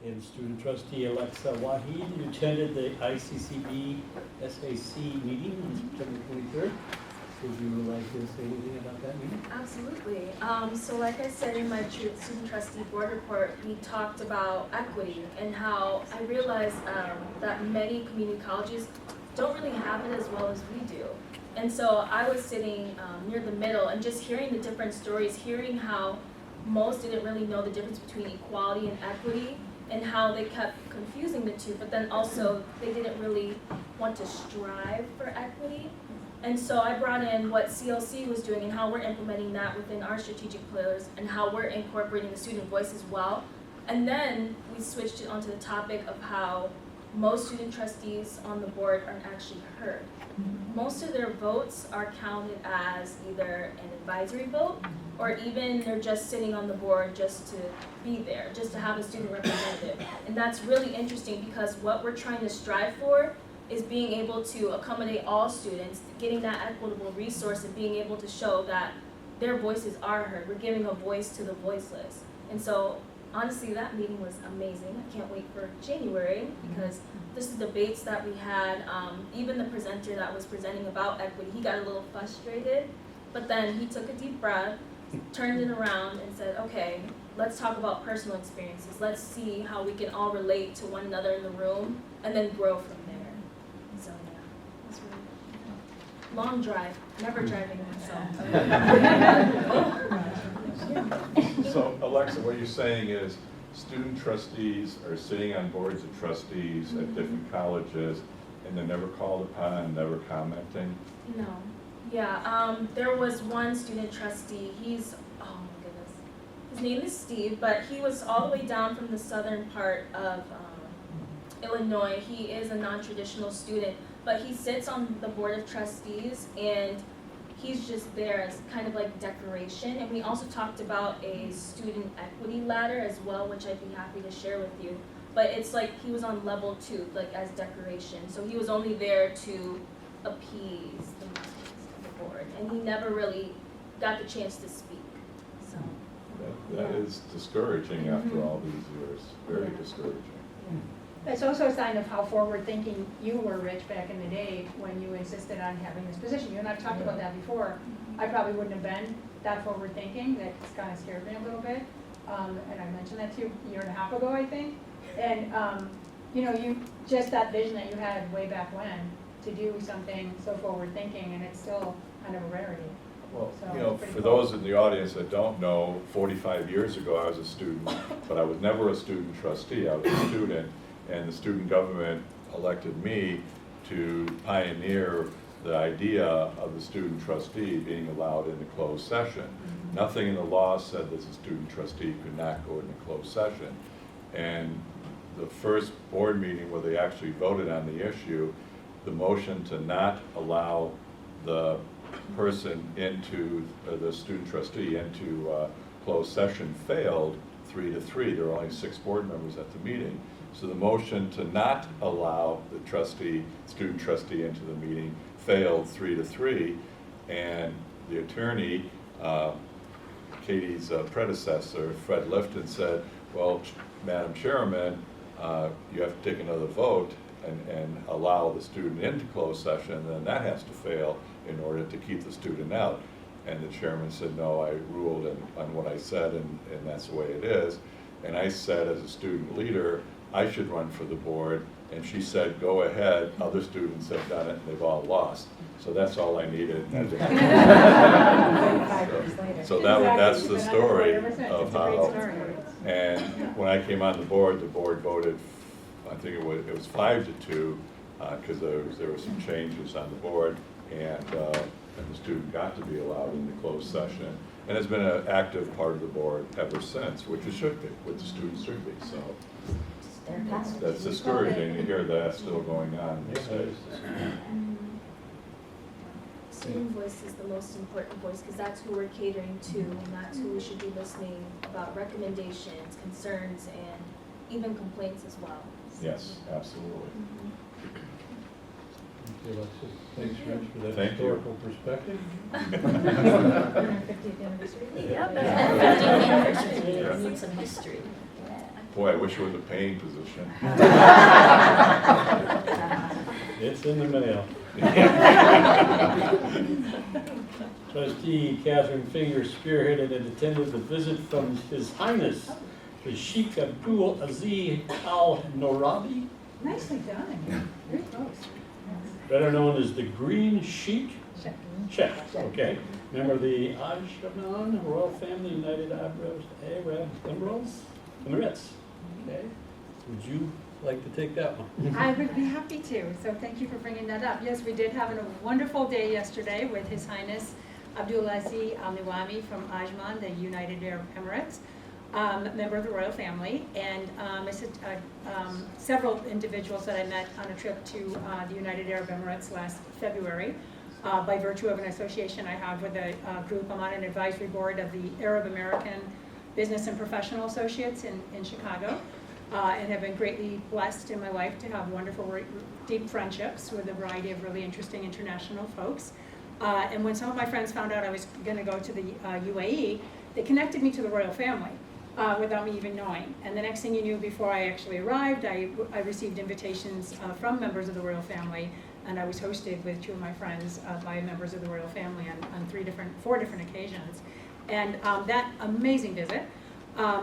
and student trustee Alexa Wahee. You attended the ICCB-SAC meeting on September 23rd. Would you like to say anything about that meeting? Absolutely. So like I said in my student trustee board report, we talked about equity and how I realized that many community colleges don't really have it as well as we do. And so I was sitting near the middle and just hearing the different stories, hearing how most didn't really know the difference between equality and equity and how they kept confusing the two, but then also they didn't really want to strive for equity. And so I brought in what CLC was doing and how we're implementing that within our strategic pillars and how we're incorporating the student voice as well. And then we switched it onto the topic of how most student trustees on the board aren't actually heard. Most of their votes are counted as either an advisory vote or even they're just sitting on the board just to be there, just to have a student representative. And that's really interesting because what we're trying to strive for is being able to accommodate all students, getting that equitable resource and being able to show that their voices are heard. We're giving a voice to the voiceless. And so honestly, that meeting was amazing. I can't wait for January because this is debates that we had. Even the presenter that was presenting about equity, he got a little frustrated, but then he took a deep breath, turned it around and said, okay, let's talk about personal experiences. Let's see how we can all relate to one another in the room and then grow from there. So yeah, that's really long drive, never driving myself. So Alexa, what you're saying is student trustees are sitting on boards of trustees at different colleges and they're never called upon, never commenting? No. Yeah, there was one student trustee, he's, oh my goodness, his name is Steve, but he was all the way down from the southern part of Illinois. He is a non-traditional student, but he sits on the board of trustees and he's just there as kind of like decoration. And we also talked about a student equity ladder as well, which I'd be happy to share with you. But it's like he was on level 2, like as decoration. So he was only there to appease the minds of the board. And he never really got the chance to speak. So That is discouraging after all these years, very discouraging. It's also a sign of how forward-thinking you were, Rich, back in the day when you insisted on having this position. You and I've talked about that before. I probably wouldn't have been that forward-thinking. That kind of scared me a little bit. And I mentioned that to you a year and a half ago, I think. And you know, you just that vision that you had way back when to do something so forward-thinking, and it's still kind of a rarity. Well, So you know, it's pretty for cool. those in the audience that don't know, 45 years ago I was a student, but I was never a student trustee. I was a student, and the student government elected me to pioneer the idea of the student trustee being allowed in a closed session. Nothing in the law said that the student trustee could not go into closed session. And the first board meeting where they actually voted on the issue, the motion to not allow the person into, the student trustee into closed session failed 3-3. There were only 6 board members at the meeting. So the motion to not allow the student trustee into the meeting failed 3-3. And the attorney, Katie's predecessor, Fred Lifton, said, well, Madam Chairman, you have to take another vote and allow the student into closed session, and then that has to fail in order to keep the student out. And the chairman said, no, I ruled on what I said, and that's the way it is. And I said, as a student leader, I should run for the board, and she said, go ahead, other students have done it, and they've all lost. So that's all I needed. So that's the story of how. And when I came on the board voted, I think it was 5-2, because there were some changes on the board, and the student got to be allowed in the closed session, and has been an active part of the board ever since, which it should be, which the students should be. So that's discouraging to hear that still going on in the States. student voice is the most important voice because that's who we're catering to and that's who we should be listening about recommendations, concerns, and even complaints as well. Yes, absolutely. Okay, Alexis, thanks, Rich, for that Thank you. historical perspective. 50th anniversary. Yep, that's 50th anniversary. Yeah. We need some history. Boy, I wish it was a paying position. It's in the mail. Trustee Catherine Finger spearheaded and attended the visit from His Highness, the Sheikh Abdul Aziz Al Norabi, Nicely done. Very close. better known as the Green Sheikh. Check. Okay. Member of the Ajman Royal Family, United Arab Emirates. Okay. Would you like to take that one? I would be happy to, so thank you for bringing that up. Yes, we did have a wonderful day yesterday with His Highness Abdul Aziz Al Niwami from Ajman, the United Arab Emirates, member of the royal family, and several individuals that I met on a trip to the United Arab Emirates last February. By virtue of an association I have with a group. I'm on an advisory board of the Arab American Business and Professional Associates in Chicago, and have been greatly blessed in my life to have wonderful, deep friendships with a variety of really interesting international folks. And when some of my friends found out I was going to go to the UAE, they connected me to the royal family without me even knowing. And the next thing you knew, before I actually arrived, I received invitations from members of the royal family, and I was hosted with two of my friends by members of the royal family on four different occasions. And that amazing visit.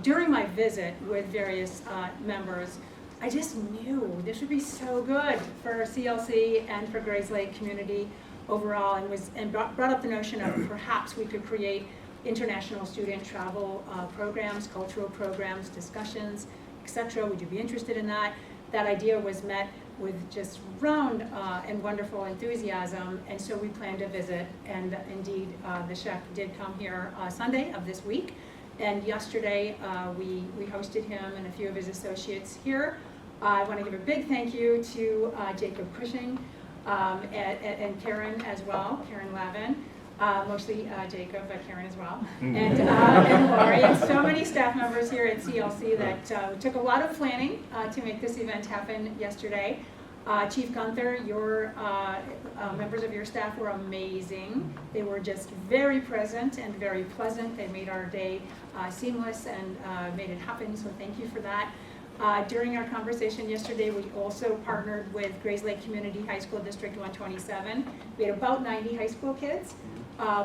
During my visit with various members, I just knew this would be so good for CLC and for Grays Lake community overall, and brought up the notion of perhaps we could create international student travel programs, cultural programs, discussions, etc. Would you be interested in that? That idea was met with just round and wonderful enthusiasm, and so we planned a visit, and indeed the chef did come here Sunday of this week, and yesterday we hosted him and a few of his associates here. I want to give a big thank you to Jacob Cushing and Karen as well, Karen Lavin. Mostly Jacob, but Karen as well, and Lori, and so many staff members here at CLC that took a lot of planning to make this event happen yesterday. Chief Gunther, your members of your staff were amazing. They were just very present and very pleasant. They made our day seamless and made it happen, so thank you for that. During our conversation yesterday, we also partnered with Grays Lake Community High School District 127. We had about 90 high school kids,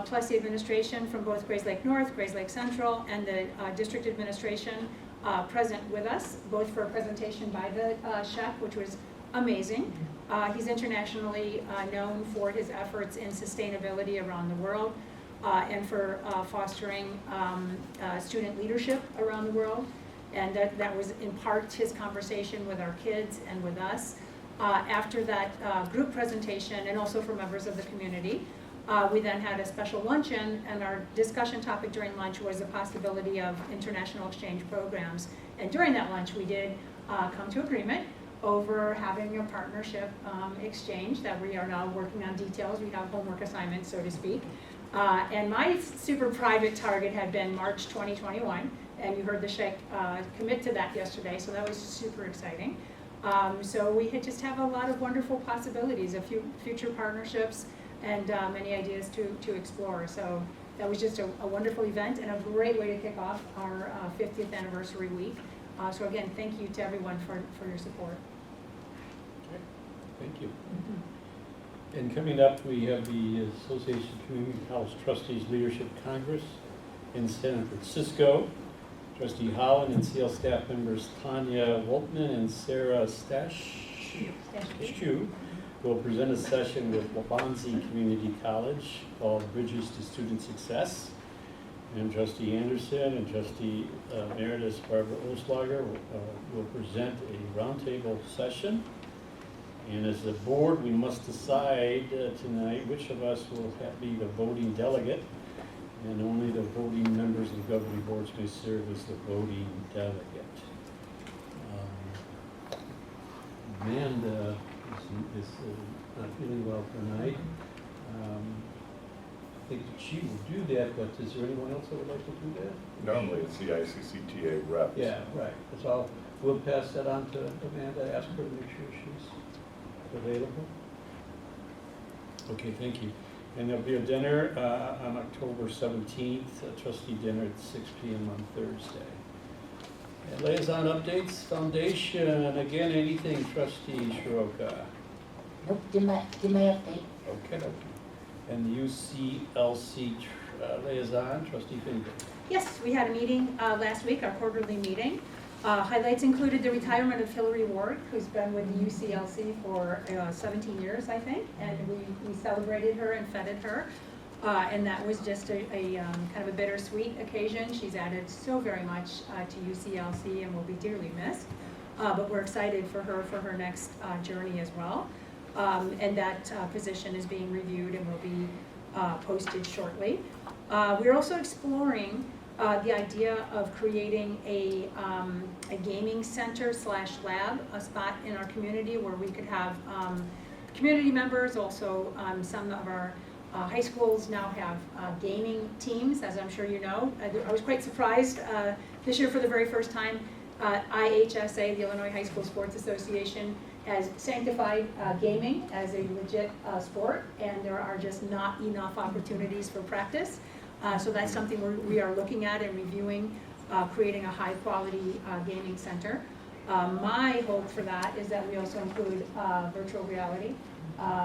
plus the administration from both Grays Lake North, Grays Lake Central, and the district administration present with us, both for a presentation by the chef, which was amazing. He's internationally known for his efforts in sustainability around the world and for fostering student leadership around the world. And that was in part his conversation with our kids and with us. After that group presentation, and also for members of the community, we then had a special luncheon, and our discussion topic during lunch was the possibility of international exchange programs. And during that lunch, we did come to agreement over having a partnership exchange that we are now working on details. We have homework assignments, so to speak. And my super private target had been March 2021, and you heard the Sheikh commit to that yesterday, so that was super exciting. So we just have a lot of wonderful possibilities, a few future partnerships, and many ideas to explore. So that was just a wonderful event and a great way to kick off our 50th anniversary week. So again, thank you to everyone for your support. Okay. Thank you. And coming up, we have the Association of Community College Trustees Leadership Congress in San Francisco. Trustee Holland and CL staff members Tanya Woltman and Sarah Stashu will present a session with Wabanzi Community College called Bridges to Student Success. And Trustee Anderson and Trustee Emeritus Barbara Oslager will present a roundtable session. And as a board, we must decide tonight which of us will be the voting delegate. And only the voting members of governing boards may serve as the voting delegate. Amanda is not feeling well tonight. I think she will do that, but is there anyone else that would like to do that? Normally it's the ICCTA reps. Yeah, right. That's all. We'll pass that on to Amanda, ask her to make sure she's available. Okay, thank you. And there'll be a dinner on October 17th, a trustee dinner at 6 p.m. on Thursday. And liaison updates, foundation, again, anything, trustee Shiroka? Nope, give my update. Okay, okay. And the UCLC liaison, trustee Finger? Yes, we had a meeting last week, our quarterly meeting. Highlights included the retirement of Hillary Ward, who's been with the UCLC for 17 years, I think, and we celebrated her and feted her. And that was just a kind of a bittersweet occasion. She's added so very much to UCLC and will be dearly missed. But we're excited for her next journey as well. And that position is being reviewed and will be posted shortly. We're also exploring the idea of creating a gaming center / lab, a spot in our community where we could have community members, also some of our high schools now have gaming teams, as I'm sure you know. I was quite surprised this year for the very first time. IHSA, the Illinois High School Sports Association, has sanctified gaming as a legit sport, and there are just not enough opportunities for practice. So that's something we are looking at and reviewing, creating a high-quality gaming center. My hope for that is that we also include virtual reality,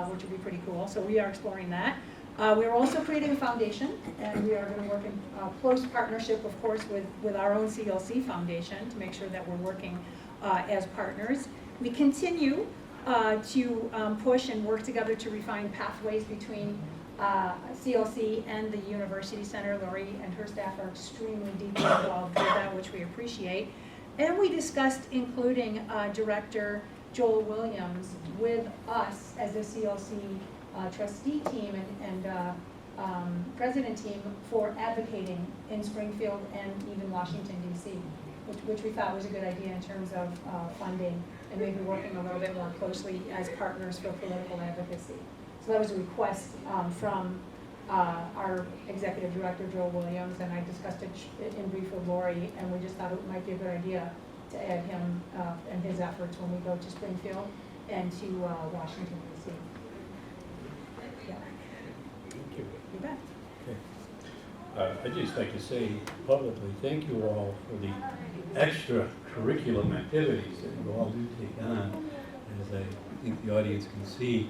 which would be pretty cool. So we are exploring that. We are also creating a foundation, and we are going to work in close partnership, of course, with our own CLC foundation to make sure that we're working as partners. We continue to push and work together to refine pathways between CLC and the University Center. Lori and her staff are extremely deeply involved with that, which we appreciate. And we discussed including Director Joel Williams with us as the CLC trustee team and president team for advocating in Springfield and even Washington, D.C., which we thought was a good idea in terms of funding and maybe working a little bit more closely as partners for political advocacy. So that was a request from our executive director, Joel Williams, and I discussed it in brief with Lori, and we just thought it might be a good idea to add him and his efforts when we go to Springfield and to Washington, D.C. Yeah. Thank you. You bet. Okay. I'd just like to say publicly, thank you all for the extra curriculum activities that you all do take on. As I think the audience can see,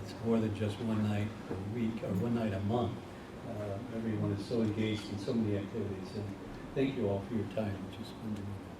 it's more than just one night a week or one night a month. Everyone is so engaged in so many activities, and thank you all for your time that you spend doing that.